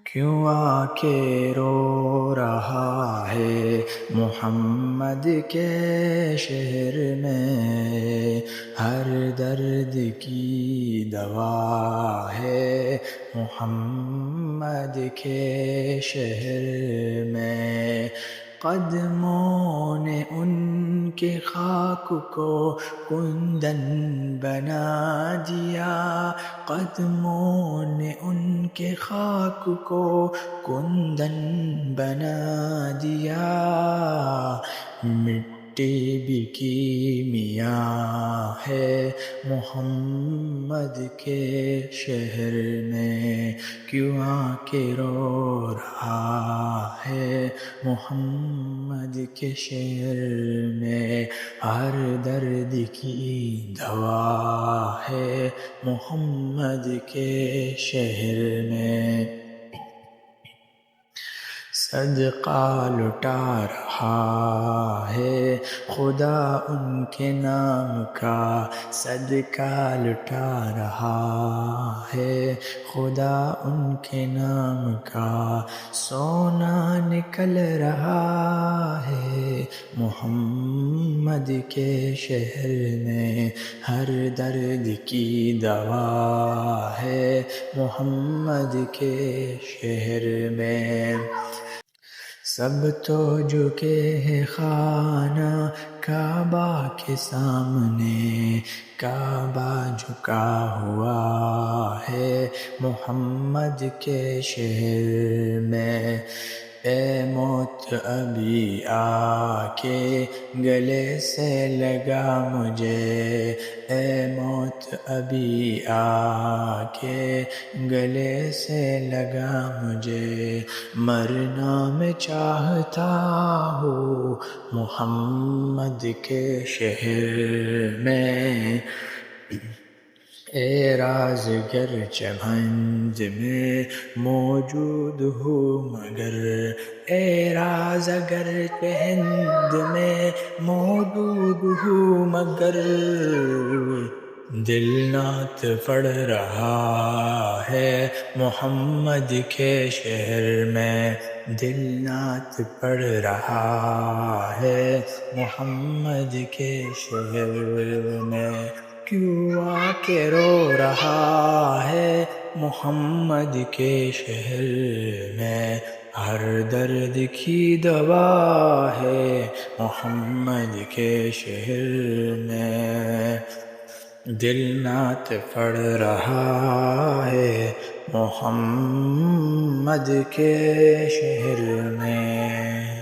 کیوں آ کے رو رہا ہے محمد کے شہر میں، ہر درد کی دوا ہے محمد کے شہر میں۔ قدموں نے ان کے خاک کو کندن بنا دیا، قدموں نے ان کے خاک کو کندن بنا دیا۔ مٹی بھی کیمیا ہے محمد کے شہر میں، کیوں آ کے رو رہا ہے محمد کے شہر میں۔ ہر درد کی دوا ہے محمد کے شہر میں۔ صدقہ لٹا رہا ہے خدا ان کے نام کا، صدقہ لٹا رہا ہے خدا ان کے نام کا۔ سونا نکل رہا ہے محمد کے شہر میں، ہر درد کی دوا ہے محمد کے شہر میں۔ سب تو جھکے ہیں خانہ کعبہ کے سامنے، کعبہ جھکا ہوا ہے محمد کے شہر میں۔ اے موت ابھی آ کے گلے سے لگا مجھے، اے موت ابھی آ کے گلے سے لگا مجھے، مرنا میں چاہتا ہوں محمد کے شہر میں۔ اے رازگر چمن میں موجود ہوں مگر، اے رازگر ہند میں موجود ہوں مگر، دل نعت پڑھ رہا ہے محمد کے شہر میں، دل نعت پڑھ رہا ہے محمد کے شہر میں۔ کیوں آ کے رو رہا ہے محمد کے شہر میں، ہر درد کی دوا ہے محمد کے شہر میں۔ دل نعت پڑھ رہا ہے محمد کے شہر میں۔